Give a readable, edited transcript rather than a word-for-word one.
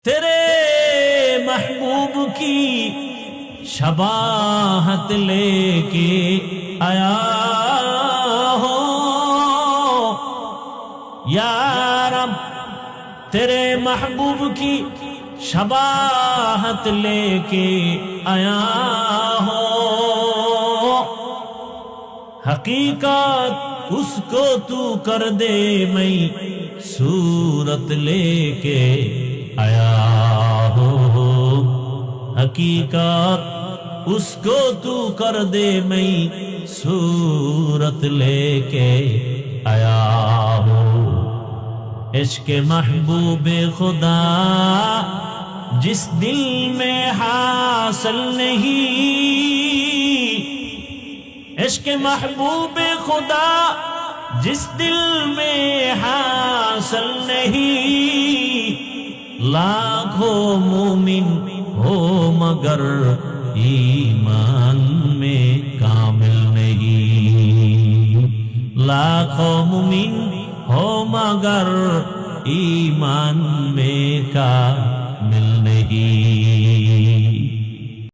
تیرے محبوب کی شباہت لے کے آیا ہو یا رب، تیرے محبوب کی شباہت لے کے آیا ہو، حقیقت اس کو تو کر دے، میں صورت لے کے آیا ہو، حقیقت اس کو تو کر دے، میں صورت لے کے آیا ہو۔ عشق محبوب خدا جس دل میں حاصل نہیں، عشق محبوب خدا جس دل میں حاصل نہیں، لاکھوں مومن ہو مگر ایمان میں کامل نہیں، لاکھوں مومن ہو مگر ایمان میں کامل نہیں۔